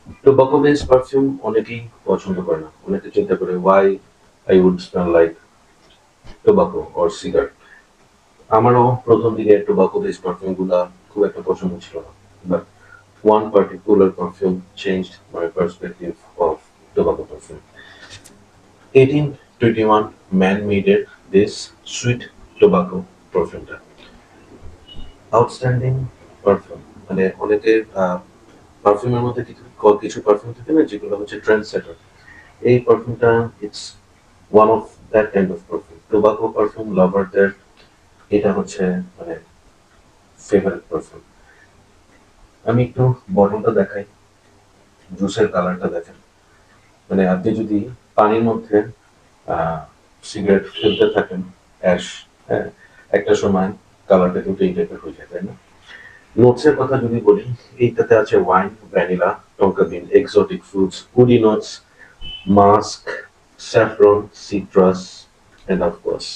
Tobacco base perfume অনেকেই পছন্দ করে না, অনেকে চিন্তা করে why I would smell like tobacco or cigarette. আমারও প্রথম দিকে টোবাকো বেস পারফিউম গুলা খুব একটা পছন্দ ছিল না, but one particular perfume changed my perspective of tobacco perfume. 1821 man made it, this sweet tobacco perfume. Outstanding perfume, মানে অনেকে পারফিউমের মধ্যে কিছু কিছু পারফিউম থাকে না যেগুলো হচ্ছে ট্রেন্ড সেটার। এই পারফিউমটা it's one of that kind of perfume. Tobacco perfume লাভারদের এটা হচ্ছে মানে ফেভারিট পারফিউম। আমি একটু বটলটা দেখাই, জুসের কালারটা দেখেন। মানে আপনি যদি পানির মধ্যে সিগারেট ফেলতে থাকেন, অ্যাশ, হ্যাঁ, একটা সময় কালারটা কিন্তু এই টাইপের হয়ে যায়, তাই না? নোটসের কথা যদি বলি, এইটাতে আছে wine, vanilla, tonka bean, exotic fruits, woody notes, musk, saffron, citrus, and of course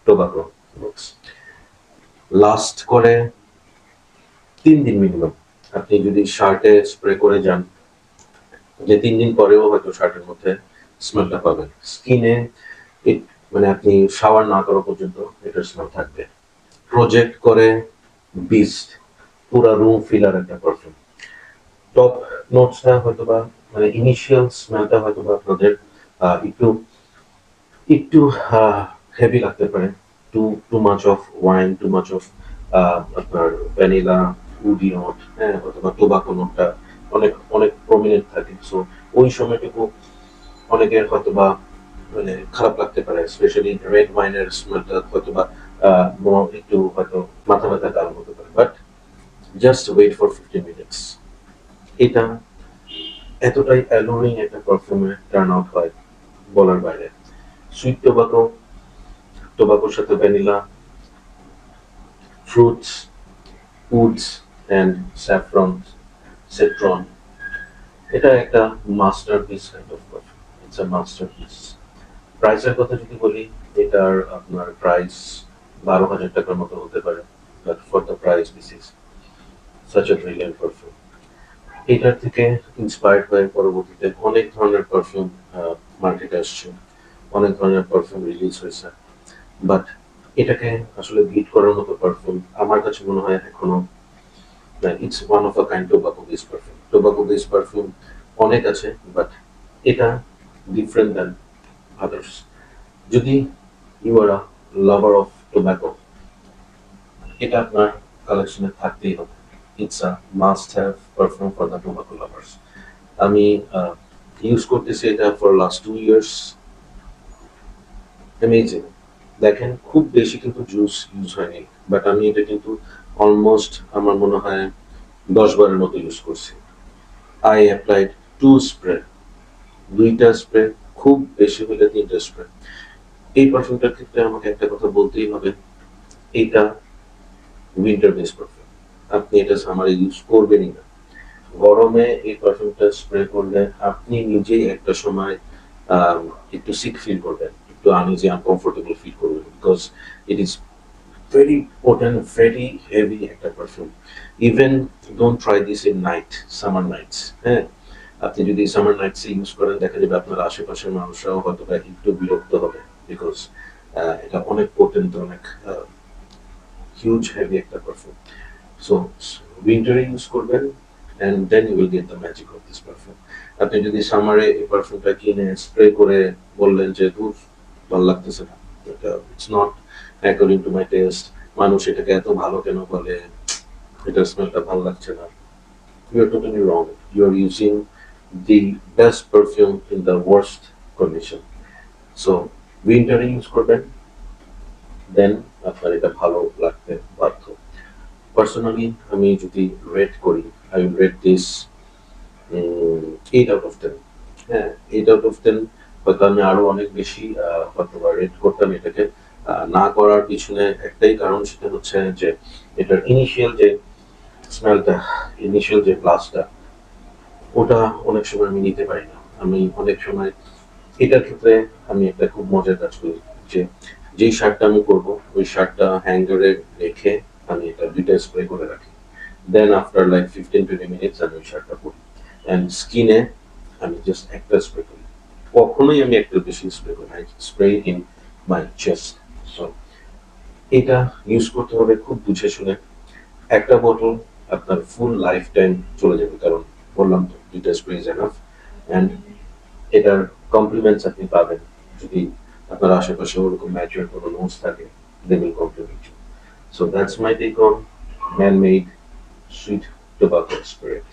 tobacco notes. Last করে 3 দিন মিনিমাম। আপনি যদি শার্টে স্প্রে করে যান, যে 3 দিন পরেও হয়তো শার্টের মধ্যে স্মেলটা পাবেন। স্কিনে মানে আপনি শাওয়ার না করা পর্যন্ত এটার স্মেল থাকবে। প্রজেক্ট করে বিস্ট, পুরা রুম ফিলার একটা পারফিউম। টপ নোটসটা হয়তোবা মানে ইনিশিয়াল স্মেলটা হয়তোবা আপনাদের একটু একটু হেভি লাগতে পারে। Too too much of wine, too much of আপনার ভ্যানিলা, উডি নোট, হ্যাঁ, অথবা টোবাকো নোটটা অনেক অনেক প্রমিনেন্ট থাকে। সো ওই সময়টুকু অনেকের হয়তোবা মানে খারাপ লাগতে পারে, স্পেশালি রেড ওয়াইনের স্মেলটা হয়তোবা একটু হয়তো মাথা ব্যথার কারণ হতে পারে। But just wait for 15 minutes. এটা এতটাই অ্যালোরিং একটা পারফিউমে টার্ন আউট হয়, বলার বাইরে। সুইট টোবাকো, টোবাকোর সাথে vanilla, fruits, woods and saffron, citron, এটা একটা masterpiece kind of perfume. It's a masterpiece. প্রাইসের কথা যদি বলি, এটার আপনার প্রাইস 12,000 টাকার মতো হতে পারে। But for the price this is such a brilliant perfume. এটার থেকে ইন্সপায়ার্ড হয়ে পরবর্তীতে অনেক ধরনের পারফিউম মার্কেটে আসছে, অনেক ধরনের পারফিউম রিলিজ হয়েছে। বাট এটাকে আসলে বিট করার মতো পারফিউম আমার কাছে মনে হয় এখনো it's one of a kind tobacco base perfume. Tobacco base perfume অনেক আছে, বাট এটা ডিফারেন্ট দ্যান আদার্স। যদি you are a lover of tobacco, এটা আপনার কালেকশনে থাকতেই হবে। It's a must have perfume for the tobacco lovers. আমি ইউজ করতেছি এটা ফর লাস্ট 2 ইয়ার্স। অ্যামেজিং। দেখেন খুব বেশি কিন্তু জুস ইউজ হয়নি, বাট আমি এটা কিন্তু অলমোস্ট আমার মনে হয় 10 বারের মতো ইউজ করছি। আই অ্যাপ্লাইড 2 স্প্রে, 2টা স্প্রে, খুব বেশি হলে 3টা স্প্রে। এই পারফিউমটার ক্ষেত্রে আমাকে একটা কথা বলতেই হবে, এটা উইন্টার বেস পারফিউম। আপনি এটা সামারে ইউজ করবেনই না। গরমে এই পারফিউমটা স্প্রে করলে আপনি নিজেই একটা সময় আম, একটু সিক ফিল করবেন, একটু আনইজি আনকমফোর্টেবল ফিল করবেন, because it is very potent, very heavy একটা perfume. Even don't try this in night, summer nights, হ্যাঁ। আপনি যদি সামার নাইটস ইউজ করেন, দেখা যাবে আপনার আশেপাশের মানুষরাও হয়তো বা একটু বিরক্ত হবে, বিকজ এটা অনেক পোটেন্ট, অনেক হিউজ হেভি একটা পারফিউম। সো উইন্টারে ইউজ করবেন, and then you will get the magic of this perfume. আপনি যদি সামারে এই পারফিউমটা কিনে স্প্রে করে বললেন যে দূর, ভালো লাগতেছে না, এটা it's not according to my test, মানুষ এটাকে এত ভালো কেন বলে, এটার স্মেলটা ভালো লাগছে না, you are totally wrong. You are using the best perfume in the worst condition. So উইন্টারে ইউজ করবেন, দেন আপনার এটা ভালো লাগতে বাধ্য। পার্সোনালি আমি যদি রেট করি, I will rate this 8 out of 10। হ্যাঁ, 8 আউট অফ 10। হয়তো আমি আরো অনেক বেশি হয়তো বা রেট করতাম এটাকে। না করার পিছনে একটাই কারণ, সেটা হচ্ছে যে এটার ইনিশিয়াল যে স্মেলটা, ইনিশিয়াল যে ব্লাস্টটা, ওটা অনেক সময় আমি নিতে পারি না। আমি অনেক সময় এটার ক্ষেত্রে আমি একটা খুব মজার কাজ করি, যে যেই শার্টটা আমি করবো ওই শার্টটা হ্যাঙ্গারে রেখে আমি এটা 2টা স্প্রে করে রাখি। দেন আফটার লাইক 15-20 মিনিটস আমি ওই শার্টটা পরি। অ্যান্ড স্কিনে আমি জাস্ট একটা স্প্রে করি, কখনোই আমি একটা বেশি স্প্রে করি, I spray in my chest. So এটা ইউজ করতে হবে খুব বুঝে শুনে। একটা বোতল আপনার ফুল লাইফ টাইম চলে যাবে, কারণ বললাম তো 2টা স্প্রে ইজ এনাফ। অ্যান্ড এটার কমপ্লিমেন্টস আপনি পাবেন যদি আপনার আশেপাশে ওরকম ম্যাচুয়ার কোনো নোটস থাকে, they will compliment you. So that's my take on man made sweet tobacco spirit.